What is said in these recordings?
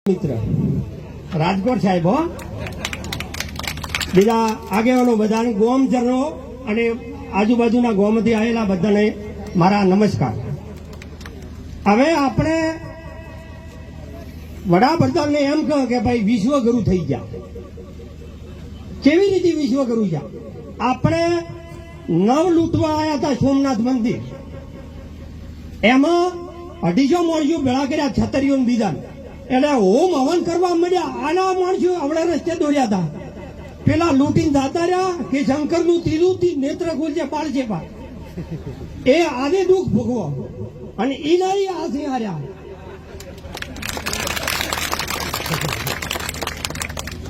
મિત્ર રાજકોટ સાહેબ હો બીજા આગેવાનો બધાને ગોમચરનો અને આજુબાજુના ગોમથી આવેલા બધાને મારા નમસ્કાર. હવે આપણે વડાપ્રધાનને એમ કહો કે ભાઈ વિશ્વગુરુ થઈ ગયા. કેવી રીતે વિશ્વગુરુ છે? આપણે નવ લૂંટવા આવ્યા હતા સોમનાથ મંદિર, એમાં 250 માણસો ભેળા કર્યા, છતરીઓ બીજા, એટલે હોમ હવન કરવા મળ્યા. આના માણસો આવડે રસ્તે દોર્યા હતા. પેલા લૂંટીને દાતા રહ્યા કે શંકરનું ત્રીજું નેત્ર ખોલશે પાડશે પા એ આને દુઃખ ભોગવો અને એ નહીં આ છે હાર્યા.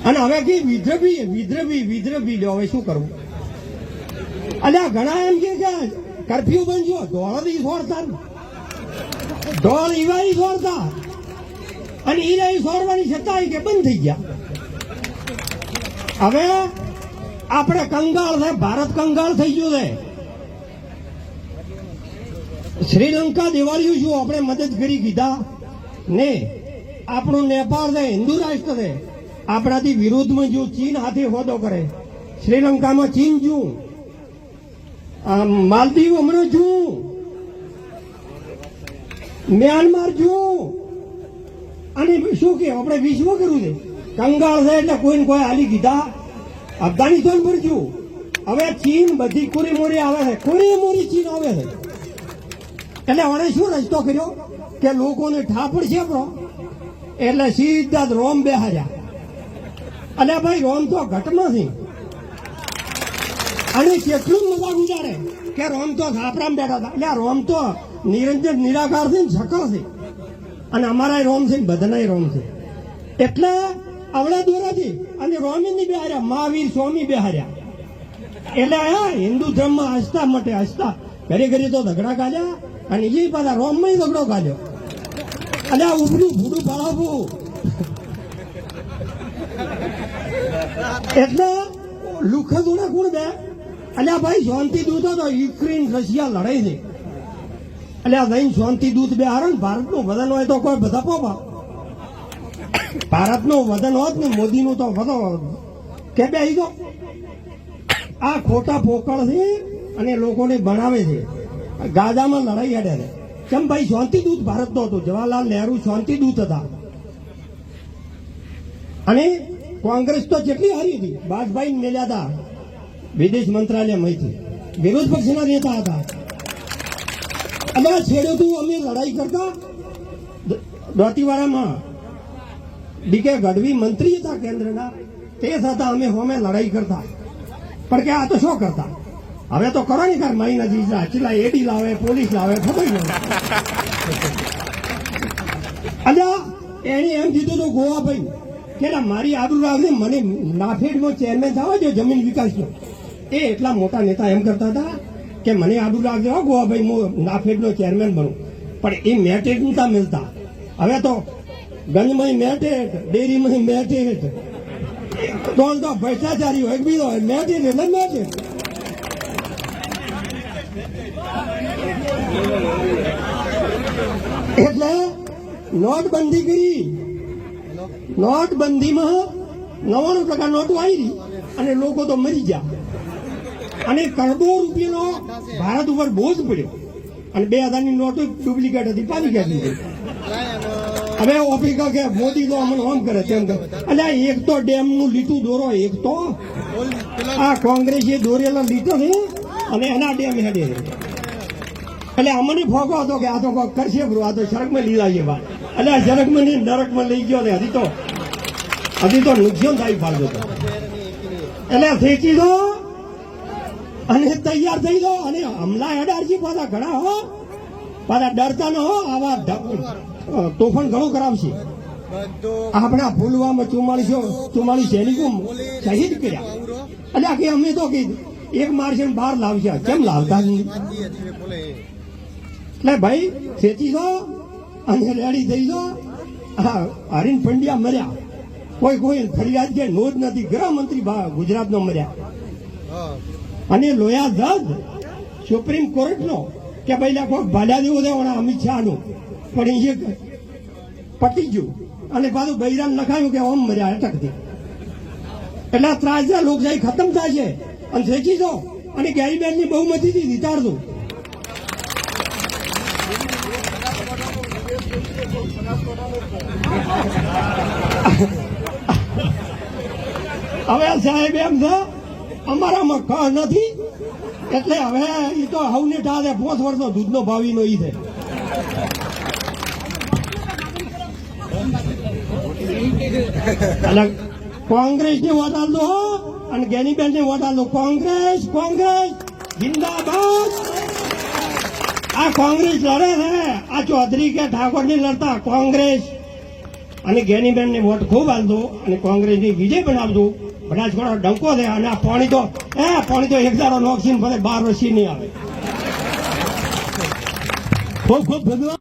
અને હવે કે વિદ્રભી લો, હવે શું કરવું? અલ્યા ઘણા એમ કે કરફ્યુ બનજો, ઢોળથી છોડતા, ઢોળ ઈવારી છોડતા, અને એ નહીં છોડવાની છતાં કે બંધ થઈ ગયા. હવે આપણે કંગાળ છે, ભારત કંગાળ થઈ ગયું છે. શ્રીલંકા દિવાળીયું શું આપણે મદદ કરી કીધા ને? આપણું નેપાળ છે, હિન્દુ રાષ્ટ્ર છે, આપણાથી વિરોધમાં જો ચીન હાથે હોદો કરે, શ્રીલંકામાં ચીન જું, માલદીવ હમણાં જું, મ્યાનમાર જું, અને શું કે આપણે વિશ્વ કરવું છે. કંગાળ છે એટલે કોઈને કોઈ હાલી કીધા. અફઘાનિસ્તાન પર જું, હવે ચીન બધી કોરી આવે છે, કોરી ચીન આવે છે. એટલે હવે શું રસ્તો કર્યો કે લોકોને ઠાપડ છે આપણો, એટલે સીધા જ રોમ બેહાર્યા. અને ભાઈ રોમ તો ઘટમાં છે, અને કેટલું મજાક ઉડાડે કે રોમ તો છાપરામાં બેઠા હતા. એટલે રોમ તો નિરંજન નિરાકાર છે ને સકળ છે, અને અમારા રોમ છે ને બધાના રોમ છે. એટલે આવડા દોરાથી અને રોમી ની બેહાર્યા, મહાવીર સ્વામી બેહાર્યા. એટલે હિન્દુ ધર્મમાં હસતા માટે હસતા ઘરે તો ઝઘડા કાઢ્યા, અને એ પાછા રોમમાં ઝઘડો કાઢ્યો. અને આ ઉપડું ભૂડું પાળાવું. એટલે લુખા દોડા કોણ બે? અલ્યા ભાઈ શાંતિ દૂત હતો, યુક્રેન રશિયા લડાઈ છે. અલ્યા લઈને શાંતિ દૂત બે હારો ને, ભારતનું વજન હોય તો કોઈ બધા પોપા. ભારતનું વજન હોત ને મોદીનું તો વધો કે બે તો આ ખોટા પોકળ છે અને લોકોને બનાવે છે. ગાજામાં લડાઈ હેડે છે. કેમ ભાઈ? શાંતિ દૂત ભારતનો હતો, જવાહરલાલ નહેરુ શાંતિ દૂત હતા. અને કોંગ્રેસ તો કેટલી હારી હતી, વાજપાઈ મેલ્યા હતા વિદેશ મંત્રાલયમાંથી, વિરોધ પક્ષના નેતા હતા. અને છેડો તું અમે લડાઈ કરતા દોતીવાડામાં. ડીકે ગઢવી મંત્રી હતા કેન્દ્રના, તે છતાં અમે હોમે લડાઈ કરતા. પણ કે આ તો શું કરતા? હવે તો કરો ને કાર મહિના જીજા ચીલા એડી લાવે, પોલીસ લાવે, ખબર નહીં. અને એને એમ કીધું હતું ગોવા ભાઈ કે મારી આબરૂ રાખજે, મને નાફેડમાં ચેરમેન થવા જો જમીન વિકાસનો. એ એટલા મોટા નેતા એમ કરતા હતા કે મને આબરૂ રાખજે હો ગોવા ભાઈ, હું નાફેડનો ચેરમેન બનું. પણ એ મેટેટ નતા મિલતા. હવે તો ગંજમાં મેટેટ, ડેરીમાં મેટેટ, તો ભ્રષ્ટાચારી હોય બીજો હોય મેટેટ એટલે મેટેટ. એટલે નોટબંધી કરી. નોટબંધીમાં 99% નોટો આવી અને લોકો તો મરી ગયા, અને કરોડો રૂપિયાનો ભારત ઉપર બોજ પડ્યો. અને 2000ની નોટો ડુપ્લિકેટ હતી, પાછી ગયા. હવે ઓફિકા કે મોદી તો અમને આમ કરે તેમ કરે. એટલે એક તો ડેમનું લીટું દોરો, એક તો આ કોંગ્રેસે દોરેલો લીટો છે અને એના ડેમ હેડે. એટલે અમને ફોકો હતો કે આ તો કોઈ કરશે બ્રો, આ તો સડકમાં લીધા છે બા. એટલે આ સડકમાં નહીં નરકમાં લઈ ગયો ને હજી તો નુકસાન થાય પાડતો હતો. એટલે ફેંકી દો અને તૈયાર થઈ દો. અને હમલા હેડારજી પાછા ઘણા હો, પાછા ડરતા ન હો. આવા તોફાન ઘણું કરાવશે. આપણા પુલવામાં 44 સૈનિકો શહીદ કર્યા. એટલે કે અમે તો કે એક મારશે બહાર લાવશે, કેમ લાવતા નહીં? એટલે ભાઈ ખેંચી દો અને રેડી થઈ દો. હરીન પંડ્યા મર્યા, કોઈ ફરિયાદ કે નોંધ નથી. ગૃહમંત્રી ગુજરાતનો મર્યા. અને લોયા જજ સુપ્રીમ કોર્ટનો કે ભાઈ કોઈ ભાડા દેવો છે અમિત શાહનું, પણ એ પતી ગયું. અને પાછું બૈરામ નખાયું કે ઓમ મજા અટકતી. એટલે આ ત્રાસદાર લોકશાહી ખતમ થાય છે અને શેકી દો અને ગેરીબેનની બહુમતીથી જીતાડજો. હવે સાહેબ એમ છે અમારામાં કહ નથી એટલે હવે એ તો હવને ટાળે 5 વર્ષનો દૂધનો ભાવીનો ઈ છે. એટલે કોંગ્રેસની વોટ આલજો અને ગેનીબેનની વોટ આલજો. કોંગ્રેસ કોંગ્રેસ જિંદાબાદ. આ કોંગ્રેસ લડે છે, આ ચૌધરી કે ઠાકોર ની લડતા કોંગ્રેસ. અને ગેનીબેનની વોટ ખૂબ આલજો અને કોંગ્રેસની વિજય બનાવજો. બનાસકાંઠા ડંકો છે અને આ પાણી તો 1 દાડો નોકસીને ભલે 12 વર્ષથી નહીં આવે. ખૂબ ખૂબ ધન્યવાદ.